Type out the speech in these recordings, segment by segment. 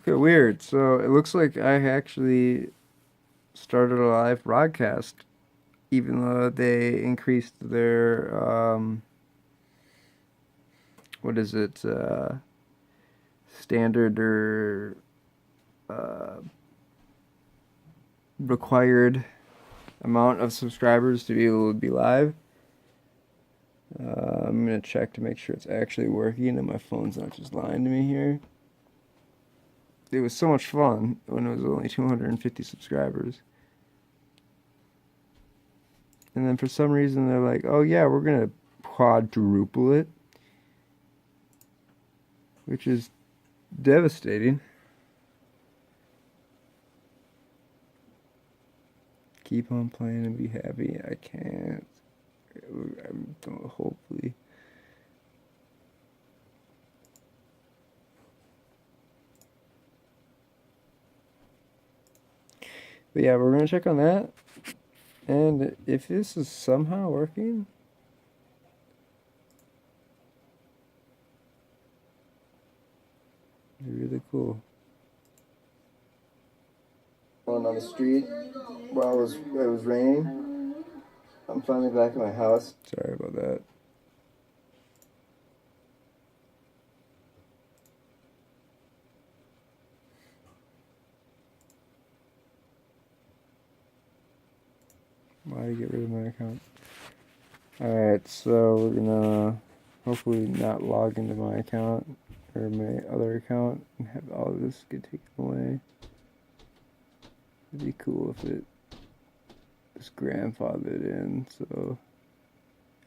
Okay, weird. So it looks like I actually started a live broadcast, even though they increased their what is it, standard or uh, required amount of subscribers to be able to be live. I'm gonna check to make sure it's actually working and my phone's not just lying to me here. It was so much fun when it was only 250 subscribers. And then for some reason they're like, oh yeah, we're gonna quadruple it, which is devastating. Keep on playing and be happy. I can't. Hopefully. But yeah, we're gonna check on that. And if this is somehow working, it'd be really cool. Going on the street while it was raining. I'm finally back at my house. Sorry about that. Why did I get rid of my account? Alright, so we're gonna hopefully not log into my account or my other account and have all of this get taken away. It'd be cool if it was grandfathered in so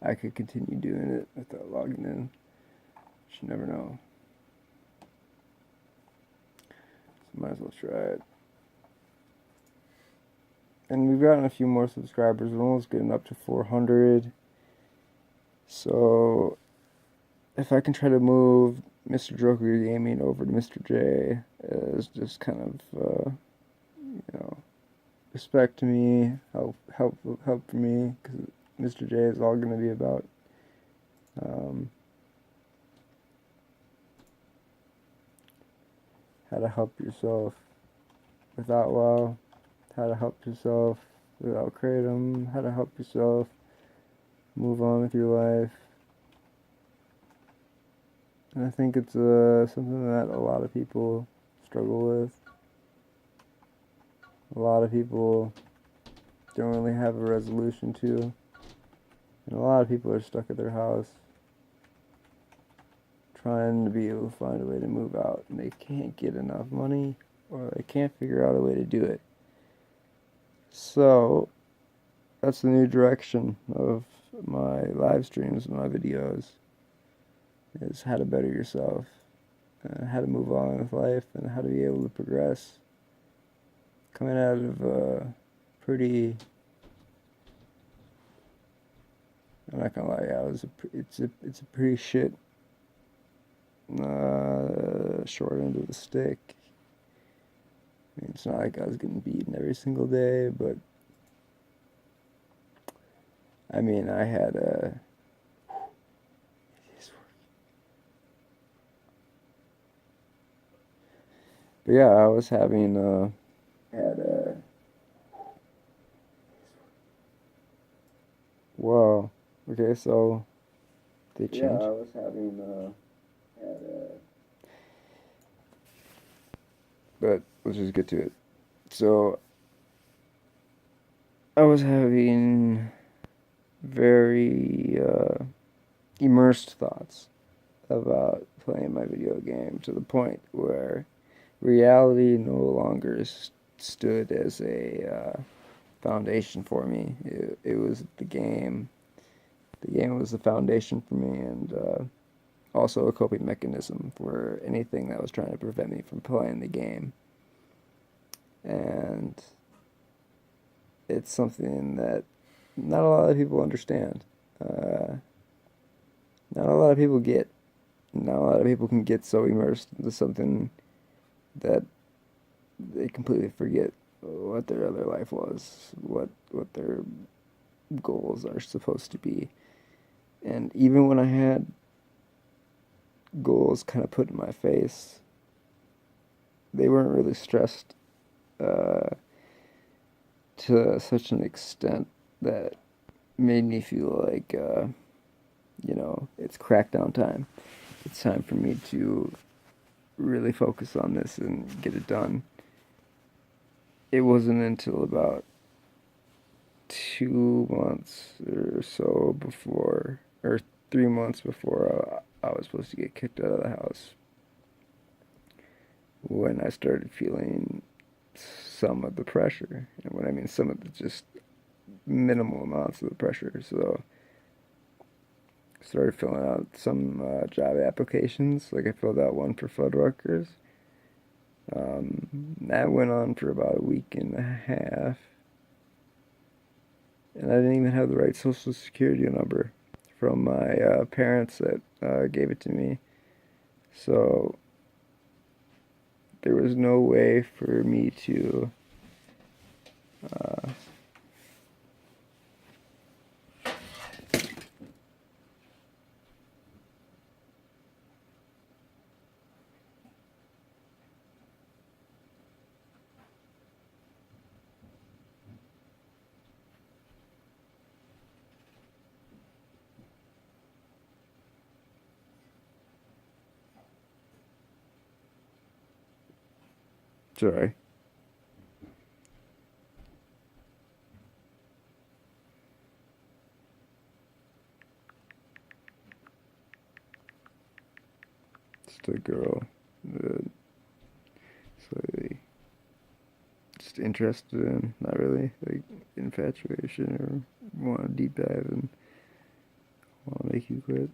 I could continue doing it without logging in. You never know. So might as well try it. And we've gotten a few more subscribers. We're almost getting up to 400. So if I can try to move Mr. Joker Gaming over to Mr. J as just kind of, respect to me, help for me, because Mr. J is all going to be about how to help yourself without WoW, how to help yourself without Kratom, how to help yourself move on with your life. And I think it's something that a lot of people struggle with. A lot of people don't really have a resolution to. And a lot of people are stuck at their house trying to be able to find a way to move out. And they can't get enough money or they can't figure out a way to do it. So that's the new direction of my live streams, my videos, is how to better yourself, how to move on with life, and how to be able to progress. Coming out of a pretty, I'm not gonna lie, it's a pretty shit short end of the stick. I mean, it's not like I was getting beaten every single day, but I mean, I had a. But yeah, I was having had a. Whoa. Okay, so they changed. Yeah, I was having had a. But let's just get to it. So I was having very immersed thoughts about playing my video game to the point where reality no longer stood as a foundation for me. It was the game. The game was the foundation for me, and also a coping mechanism for anything that was trying to prevent me from playing the game. And it's something that not a lot of people understand. Not a lot of people get. Not a lot of people can get so immersed into something that they completely forget what their other life was, what their goals are supposed to be. And even when I had goals kind of put in my face, they weren't really stressed uh, to such an extent that made me feel like, it's crackdown time. It's time for me to really focus on this and get it done. It wasn't until about 2 months or so before, or 3 months before I was supposed to get kicked out of the house, when I started feeling some of the pressure. And when I mean some of the just minimal amounts of the pressure. So I started filling out some job applications. Like I filled out one for Fuddruckers. That went on for about a week and a half. And I didn't even have the right social security number from my parents that gave it to me. So there was no way for me to uh, sorry. Just a girl. Slightly just interested in, not really like infatuation or want to deep dive and want to make you quit.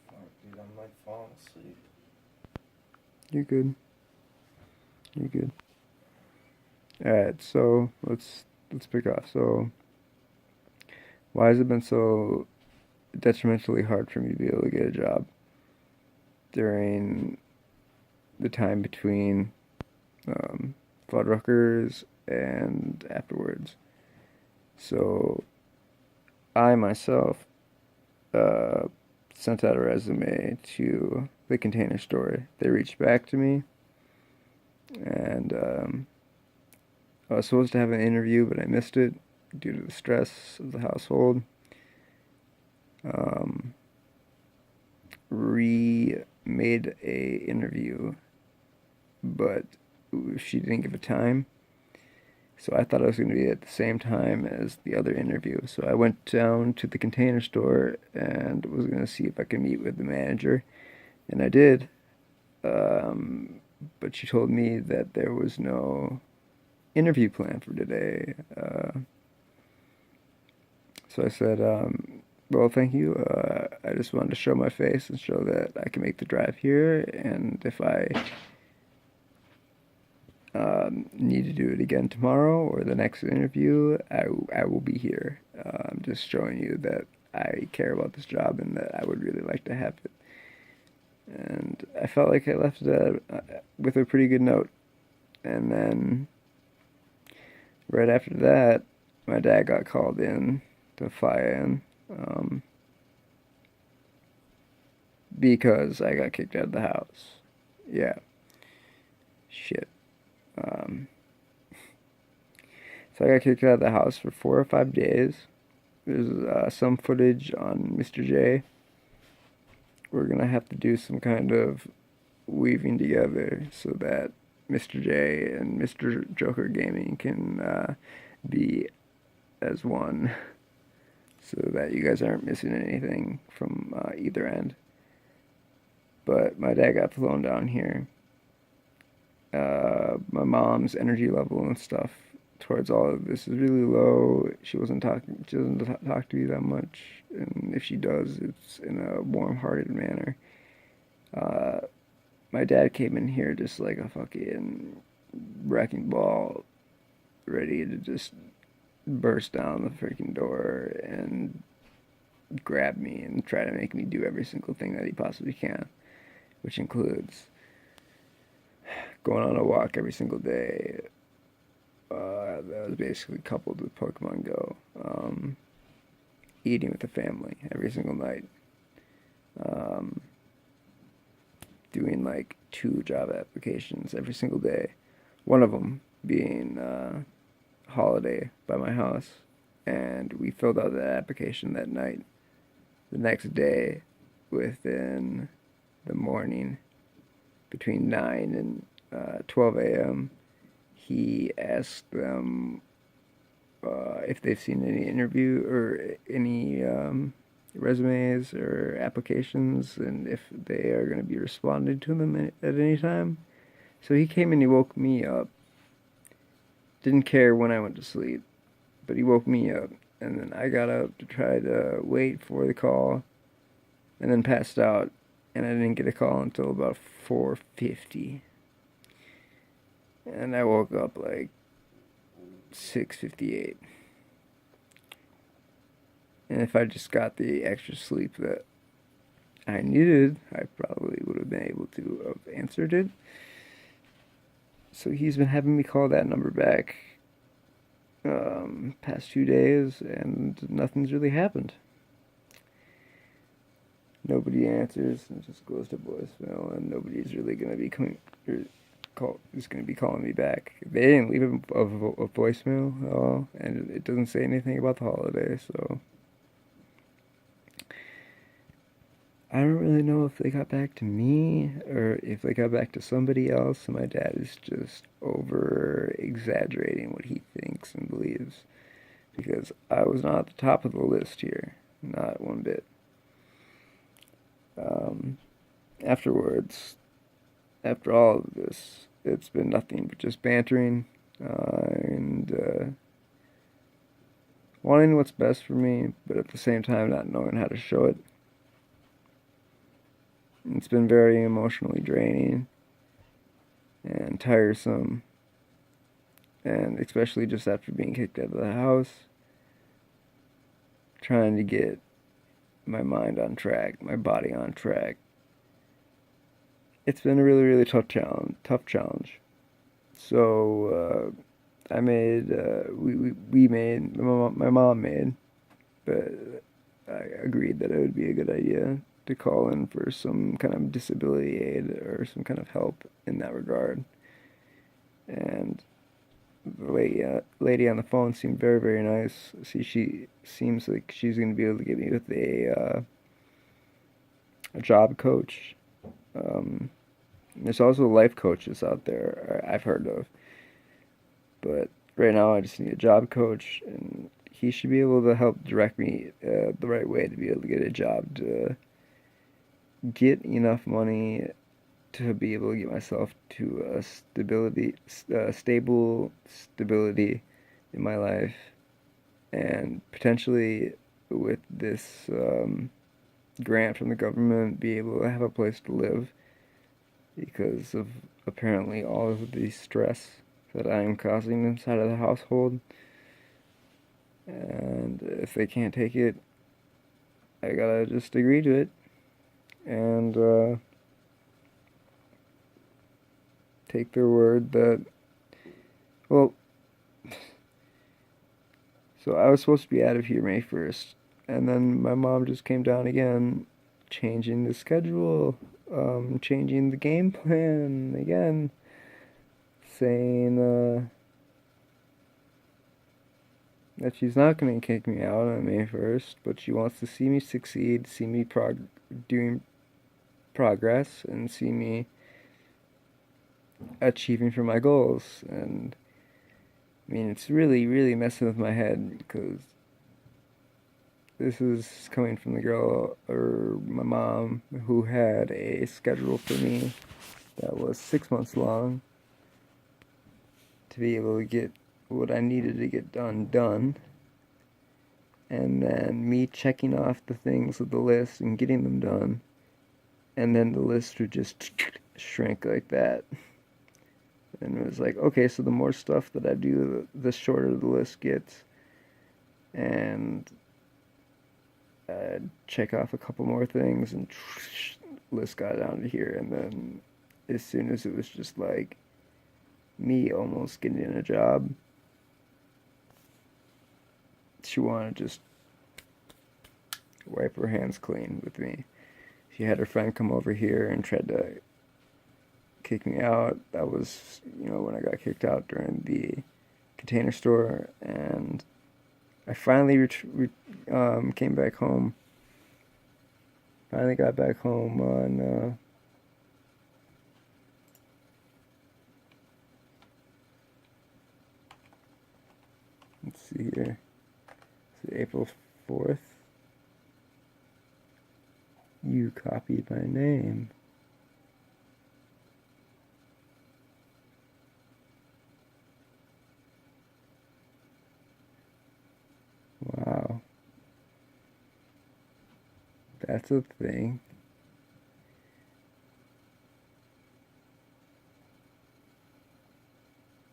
Fuck, dude, I'm like falling asleep. You're good. You're good. All right, so let's pick off. So why has it been so detrimentally hard for me to be able to get a job during the time between um, Fuddruckers and afterwards? So I myself uh, sent out a resume to the Container Store. They reached back to me, and I was supposed to have an interview, but I missed it due to the stress of the household. Um, Remade a interview, but she didn't give a time. So I thought I was going to be at the same time as the other interview. So I went down to the Container Store and was going to see if I could meet with the manager, and I did. Um, but she told me that there was no interview plan for today. So I said, well, thank you. I just wanted to show my face and show that I can make the drive here. And if I need to do it again tomorrow or the next interview, I will be here. I'm just showing you that I care about this job and that I would really like to have it. And I felt like I left it with a pretty good note. And then right after that, my dad got called in to fly in because I got kicked out of the house. Yeah, shit. Um, so I got kicked out of the house for 4 or 5 days. There's some footage on Mr. J. We're gonna have to do some kind of weaving together so that Mr. J and Mr. Joker Gaming can be as one, so that you guys aren't missing anything from either end. But my dad got flown down here. My mom's energy level and stuff towards all of this is really low. She wasn't talking. She doesn't talk to me that much, and if she does, it's in a warm-hearted manner. Uh, my dad came in here just like a fucking wrecking ball, ready to just burst down the freaking door and grab me and try to make me do every single thing that he possibly can, which includes going on a walk every single day. That was basically coupled with Pokemon Go. Eating with the family every single night. Um, doing like 2 job applications every single day. One of them being Holiday by my house, and we filled out that application that night. The next day, within the morning, between 9 and 12 a.m., he asked them if they've seen any interview or any resumes or applications, and if they are going to be responding to them at any time. So he came and he woke me up. Didn't care when I went to sleep, but he woke me up, and then I got up to try to wait for the call, and then passed out, and I didn't get a call until about 4:50, and I woke up like 6:58. And if I just got the extra sleep that I needed, I probably would have been able to have answered it. So he's been having me call that number back past 2 days, and nothing's really happened. Nobody answers, and it just goes to voicemail, and nobody's really gonna be coming or is gonna be calling me back. They didn't leave a voicemail at all, and it doesn't say anything about the holiday, so I don't really know if they got back to me or if they got back to somebody else, and my dad is just over exaggerating what he thinks and believes, because I was not at the top of the list here, not one bit. Um, Afterwards, after all of this, it's been nothing but just bantering and wanting what's best for me, but at the same time not knowing how to show it. It's been very emotionally draining and tiresome, and especially just after being kicked out of the house, trying to get my mind on track, my body on track. It's been a really, really tough challenge. Tough challenge. So I made, we made, my mom made, but I agreed that it would be a good idea to call in for some kind of disability aid or some kind of help in that regard. And the lady on the phone seemed very, very nice. See, she seems like she's going to be able to get me with a job coach. There's also life coaches out there I've heard of, but right now I just need a job coach, and he should be able to help direct me the right way to be able to get a job, to get enough money to be able to get myself to a stable stability in my life, and potentially with this grant from the government, be able to have a place to live because of apparently all of the stress that I am causing inside of the household. And if they can't take it, I gotta just agree to it and take their word that, well, so I was supposed to be out of here May 1st, and then my mom just came down again, changing the schedule, changing the game plan again, saying that she's not going to kick me out on May 1st, but she wants to see me succeed, see me doing progress, and see me achieving for my goals. And I mean, it's really, really messing with my head, because this is coming from the girl, or my mom, who had a schedule for me that was 6 months long to be able to get what I needed to get done. And then me checking off the things of the list and getting them done. And then the list would just shrink like that. And it was like, okay, so the more stuff that I do, the shorter the list gets. And I'd check off a couple more things, and list got down to here. And then as soon as it was just like me almost getting a job, she wanted to just wipe her hands clean with me. She had her friend come over here and tried to kick me out. That was, when I got kicked out during the Container Store, and I finally came back home. Finally got back home on. Let's see here. It's April 4th. You copied my name. Wow. That's a thing.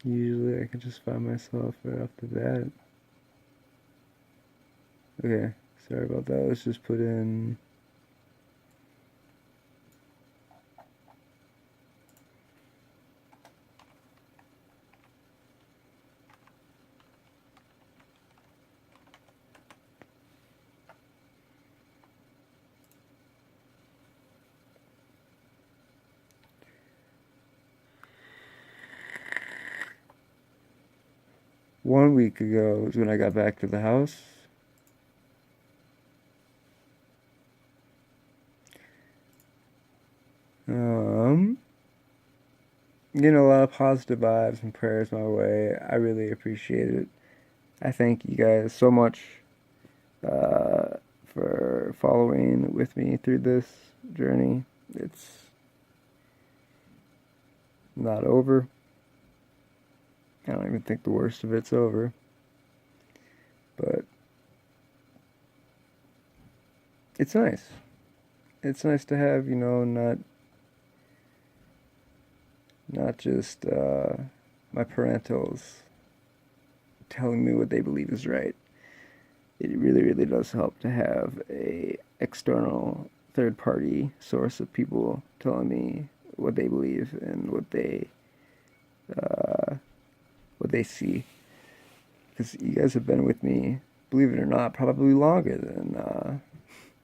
Usually I can just find myself right off the bat. Okay, sorry about that. Let's just put in. One week ago is when I got back to the house. Getting a lot of positive vibes and prayers my way. I really appreciate it. I thank you guys so much uh, for following with me through this journey. It's not over. I don't even think the worst of it's over. But it's nice. It's nice to have, not just my parentals telling me what they believe is right. It really, really does help to have a external third party source of people telling me what they believe and uh, what they see. Because you guys have been with me, believe it or not, probably longer than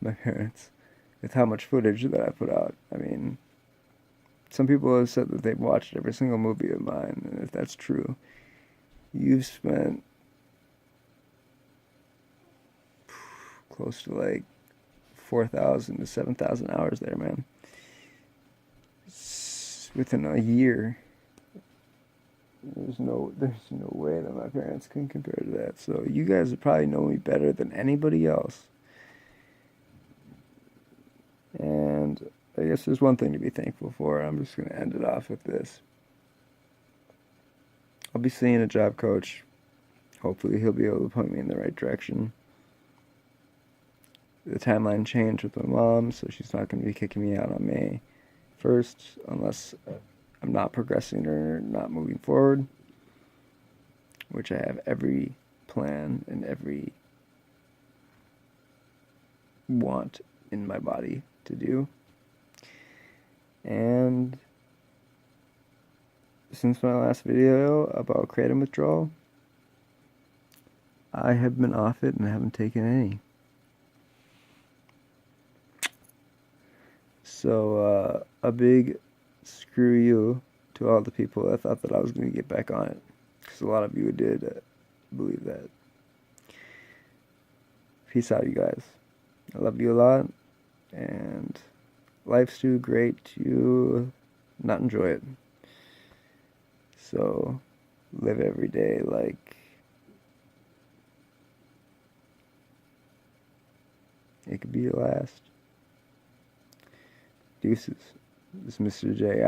my parents, with how much footage that I put out. I mean, some people have said that they've watched every single movie of mine, and if that's true, you've spent close to like 4,000 to 7,000 hours there, man. Within a year. There's no way that my parents can compare to that. So you guys would probably know me better than anybody else. And I guess there's one thing to be thankful for. I'm just gonna end it off with this. I'll be seeing a job coach. Hopefully he'll be able to point me in the right direction. The timeline changed with my mom, so she's not gonna be kicking me out on May 1st unless I'm not progressing or not moving forward, which I have every plan and every want in my body to do. And since my last video about kratom withdrawal, I have been off it and haven't taken any. So a big screw you to all the people that thought that I was going to get back on it, because a lot of you did believe that. Peace out, you guys. I love you a lot, and life's too great to not enjoy it. So live every day like it could be your last. Deuces. This is Mr. J.